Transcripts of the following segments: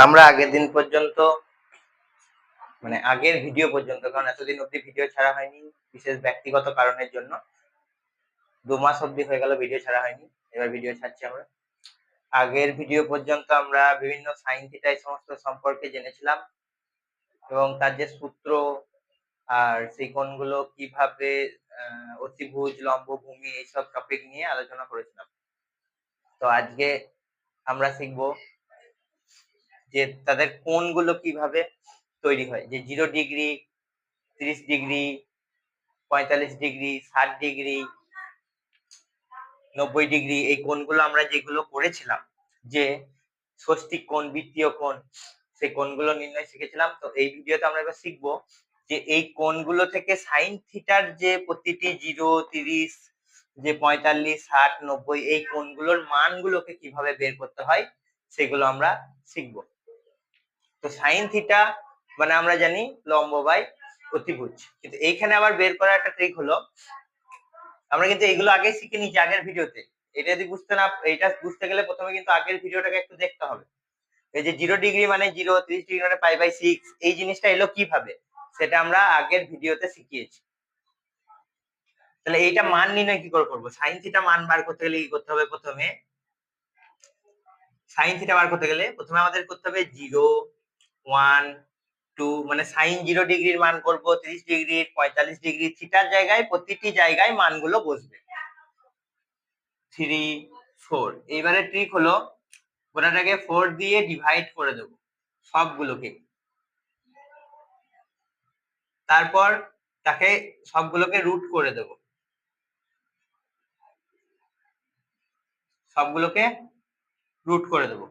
আমরা আগের দিন পর্যন্ত মানে আগের ভিডিও পর্যন্ত, কারণ এতদিন অব্দি ভিডিও ছাড়া হয়নি বিশেষ ব্যক্তিগত কারণের জন্য, 2 মাস অব্দি হয়ে গেল ভিডিও ছাড়া হয়নি, এবার ভিডিও ছাড়ছি আমরা। আগের ভিডিও পর্যন্ত আমরা বিভিন্ন সাইন থিটা এই সমস্ত সম্পর্কে জেনেছিলাম এবং তার যে সূত্র আর সেই কোণগুলো কিভাবে অতিভুজ, লম্ব, ভূমি এইসব টপিক নিয়ে আলোচনা করেছিলাম। তো আজকে আমরা শিখবো যে তাদের কোণগুলো কিভাবে তৈরি হয়, যে 0 degree, 30 degree, 45 degree, 60 degree, 90 degree, এই কোণগুলো আমরা যেগুলো করেছিলাম, যে ষষ্ঠিক কোণ, বৃত্তীয় কোণ, সেই কোণগুলো নির্ণয় শিখেছিলাম। তো এই ভিডিওতে আমরা এবার শিখবো যে এই কোণগুলো থেকে সাইন থিটার যে প্রতিটি 0, 30, যে 45, 60, 90 এই কোণগুলোর মানগুলোকে কিভাবে বের করতে হয় সেগুলো আমরা শিখবো। তো সাইন থিটা মানে আমরা জানি লম্ব বাই অতিভুজ, কিন্তু এইখানে আবার বের করার একটা ট্রিক হলো, আমরা কিন্তু এগুলো আগে শিখে নিয়েছি আগের ভিডিওতে। এটা যদি এটা বুঝতে গেলে প্রথমে কিন্তু আগের ভিডিওটাকে একটু দেখতে হবে। এই যে 0 ডিগ্রি মানে 0, 30 ডিগ্রি মানে π/6, এই জিনিসটা এলো কিভাবে সেটা আমরা আগের ভিডিওতে শিখিয়েছি। তাহলে এইটা মান নির্ণয় কি করে করবো? সাইন থিটা মান বার করতে গেলে কি করতে হবে? প্রথমে সাইন থিটা বার করতে গেলে প্রথমে আমাদের করতে হবে 0, 1, 2, মানে সাইন 0 ডিগ্রির মান করব, 30 ডিগ্রির, 45 ডিগ্রি, থিটার জায়গায় প্রতিটি জায়গায় মানগুলো বসবে 3, 4। এইবারে ট্রিক হলো গোটাটাকে 4 দিয়ে ডিভাইড করে দেব সবগুলোকে, তারপর তাকে সবগুলোকে রুট করে দেব, সবগুলোকে রুট করে দেব।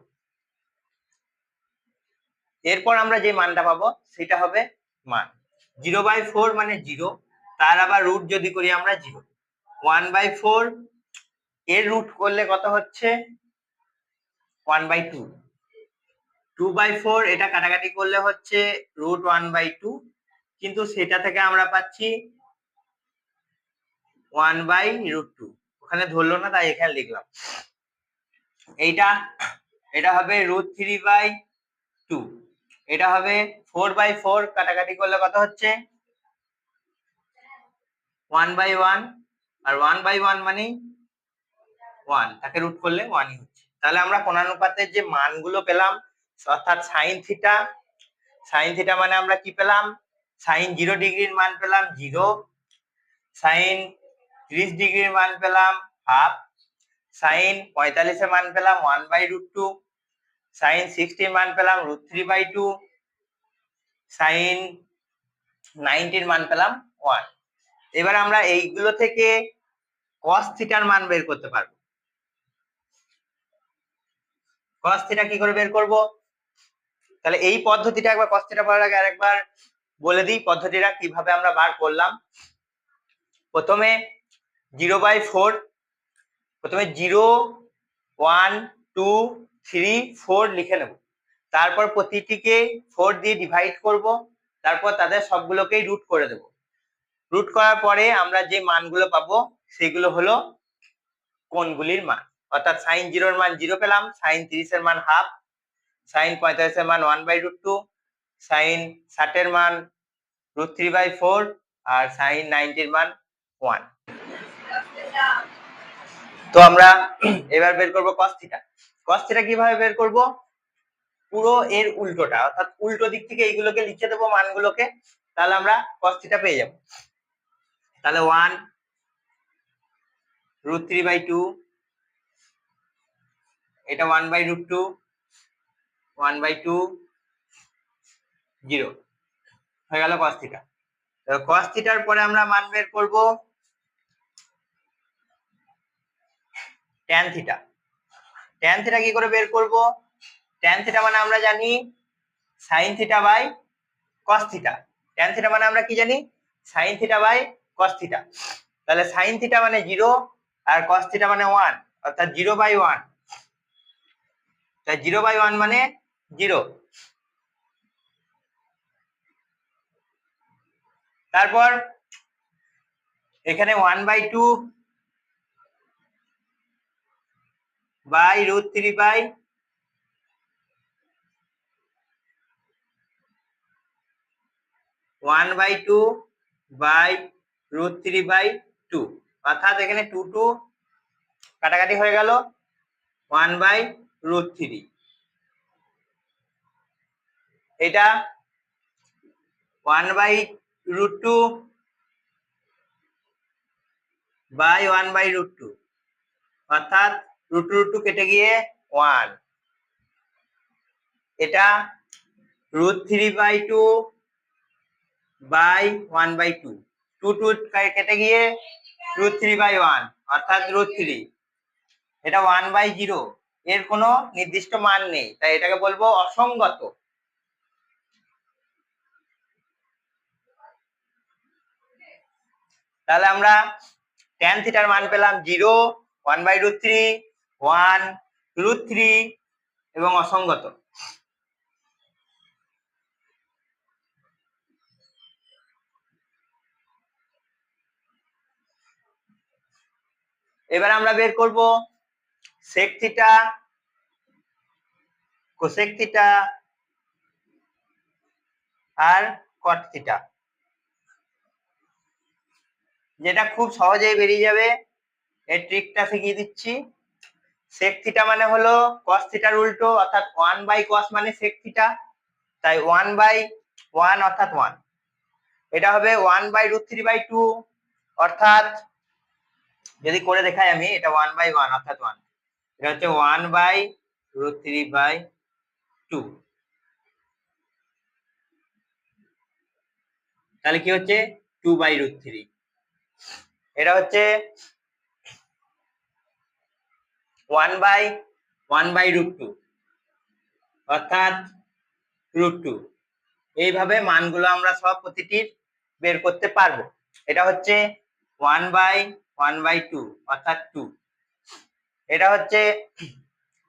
এরপর আমরা যে মানটা পাবো সেটা হবে মান 0/4 মানে 0, তার আবার রুট যদি করি আমরা 0। 1/4 এর রুট করলে কত হচ্ছে? 1/2। 2/4 এটা কাটাকাটি করলে হচ্ছে √1/2, কিন্তু সেটা থেকে আমরা পাচ্ছি 1/√2। ওখানে ধরলো না তাই এখানে লিখলাম। এটা হবে √3/2। এটা হবে 4/4, কাটাকাটি করলে কত হচ্ছে? 1/1, আর 1/1 মানে 1, তাকে রুট করলে 1ই হচ্ছে। তাহলে আমরা কোণানুপাতের যে মানগুলো পেলাম, অর্থাৎ সাইন থিটা মানে আমরা কি পেলাম? সাইন 0 ডিগ্রির মান পেলাম 0, সাইন 30 ডিগ্রির মান পেলাম হাফ, সাইন 45 এর মান পেলাম 1/√2, সাইন 60 এর মান পেলাম √3/2, সাইন 90 এর মান পেলাম 1। এবার আমরা এইগুলো থেকে cos থিটার মান বের করতে পারবো। cos থিটা কি করে বের করব? তাহলে এই পদ্ধতিটা একবার cos থিটা পাওয়ার আগে আরেকবার বলে দিই পদ্ধতিটা কিভাবে আমরা বার করলাম। প্রথমে 0/4, প্রথমে 0, 1, 2, 3, 4 লিখে নেব, তারপর প্রতিটিকে 4 দিয়ে ডিভাইড করব, তারপর তাদের সবগুলোকেই রুট করে দেব। রুট করার পরে আমরা যে মানগুলো পাবো সেগুলো হলো কোণগুলির মান, অর্থাৎ সাইন 0 এর মান 0 পেলাম, সাইন 30 এর মান হাফ, সাইন 45 এর মান 1/√2, সাইন 60 এর মান √3/4, আর সাইন 90 এর মান 1। তো আমরা এবার বের করব cos থিটা। cos থিটা কিভাবে বের করব? পুরো এর উল্টোটা, অর্থাৎ উল্টো দিক থেকে এইগুলোকে লিখে দেবো মানগুলোকে, তাহলে আমরা cos থিটা পেয়ে যাব। তাহলে 1 √3/2, এটা 1/√2, 1/2, 0 হয়ে গেল cos থিটা। তো cos থিটার পরে আমরা মান বের করব tan থিটা। tan থিটা কি করে বের করব? tan থিটা মানে আমরা জানি sin theta by cos theta. tan theta মানে আমরা কি জানি? sin theta by cos theta. তাহলে sin থিটা মানে 0 আর cos থিটা মানে 1, অর্থাৎ 0/1। তাই 0/1 মানে 0। তারপর এখানে 1/2 বাই √3 বাই 1/2 বাই √3 বাই 2, অর্থাৎ এখানে 2 কাটাকাটি হয়ে গেল, 1/√3। এটা 1/√2 বাই 1/√2, অর্থাৎ √2 কেটে গিয়ে 1। এটা √3/2 বাই 1/2, 2 কেটে গিয়ে √3/1, অর্থাৎ √3। এটা 1/0, এর কোনো নির্দিষ্ট মান নেই, তাই এটাকে বলবো অসঙ্গত। তাহলে আমরা tan থিটার মান পেলাম 0, 1/√3, 1, √3 এবং অসঙ্গত। এবার আমরা বের করব sec থিটা, cosec থিটা আর cot থিটা, যেটা খুব সহজেই বেরিয়ে যাবে। এর ট্রিকটা শিখিয়ে দিচ্ছি। sec থিটা মানে হলো cos থিটার উল্টো, অর্থাৎ 1/cos মানে sec থিটা, তাই 1/1 অর্থাৎ 1। এটা হবে 1/√3/2, অর্থাৎ যদি করে দেখাই আমি, এটা 1/1 অর্থাৎ 1। এটা হচ্ছে 1/√3/2, তাহলে কি হচ্ছে 2/√3। এটা হচ্ছে 1/1/√2, অর্থাৎ √2। এইভাবে মানগুলো আমরা সব প্রতিটির বের করতে পারবো। এটা হচ্ছে 1/1/2 অর্থাৎ 2। এটা হচ্ছে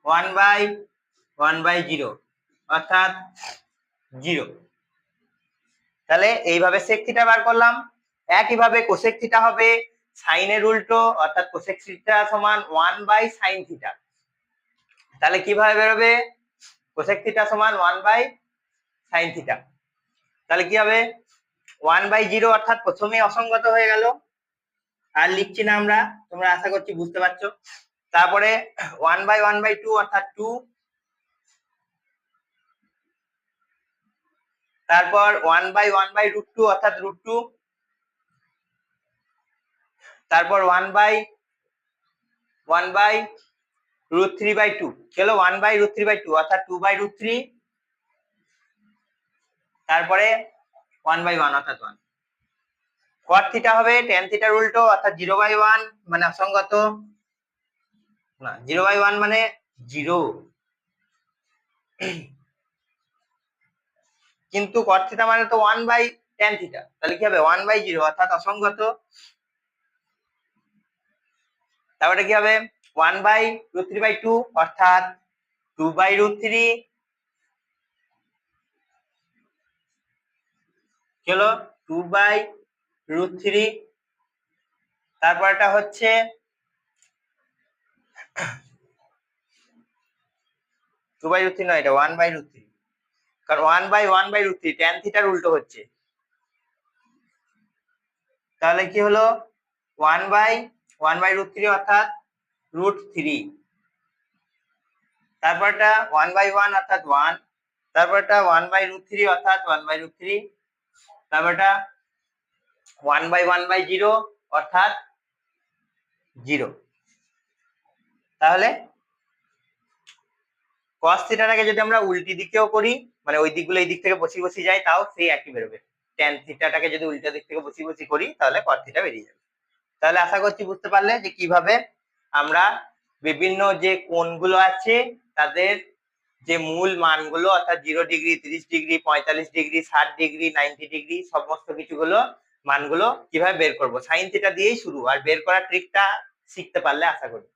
1/1/0 অর্থাৎ 0। তাহলে এইভাবে sec থিটা বার করলাম। একইভাবে cosec থিটা হবে সাইনের উল্টো, অর্থাৎ cosec থিটা সমান 1/sin থিটা। তাহলে কিভাবে বেরোবে? cosec থিটা সমান 1/sin থিটা। তাহলে কি হবে? 1/0, অর্থাৎ প্রথমেই অসঙ্গত হয়ে গেল, আর লিখছি না আমরা, তোমরা আশা করছি বুঝতে পারছো। তারপরে 1/1/2 অর্থাৎ 2, তারপর 1/1/√2 অর্থাৎ √2, তারপর 1/1/√3/2, চলো 1/√3/2 অর্থাৎ 2/√3, তারপরে 1/1 অর্থাৎ 1। cot থিটা হবে tan থিটার উল্টো, অর্থাৎ 0/1 মানে অসঙ্গত, না 0/1 মানে 0, কিন্তু cot থিটা মানে তো 1/tan থিটা, তাহলে কি হবে 1/0 অর্থাৎ অসঙ্গত। তারপরে কি হবে 1/√3/2 অর্থাৎ 2/√3, চলো 2/√3। তারপরটা হচ্ছে 2/√3 নয়, এটা 1/√3, কারণ 1/1/√3 tan থিটার উল্টো হচ্ছে। তাহলে কি হলো 1/1/√3 অর্থাৎ √3, তারপরটা 1/1 অর্থাৎ 1, তারপরটা 1/√3 অর্থাৎ 1/√3, তারপরটা 1/1/0 অর্থাৎ 0। তাহলে cos থিটাটাকে যদি আমরা উল্টি দিকেও করি, মানে ওই দিকগুলো এই দিক থেকে বসিয়ে যায়, তাও সেই একই বেরোবে। tan থিটাটাকে যদি উল্টা দিক থেকে বসিয়ে করি, তাহলে cos থিটা বেরিয়ে যাবে। তাহলে আশা করছি বুঝতে পারলে যে কিভাবে আমরা বিভিন্ন যে কোণগুলো আছে তাদের যে মূল মানগুলো, অর্থাৎ 0 degree, 30 degree, 45 degree, 60 degree, 90 degree, সমস্ত কিছুগুলো মানগুলো কিভাবে বের করব। সাইন থিটা দিয়েই শুরু, আর বের করার ট্রিকটা শিখতে পারলে আশা করি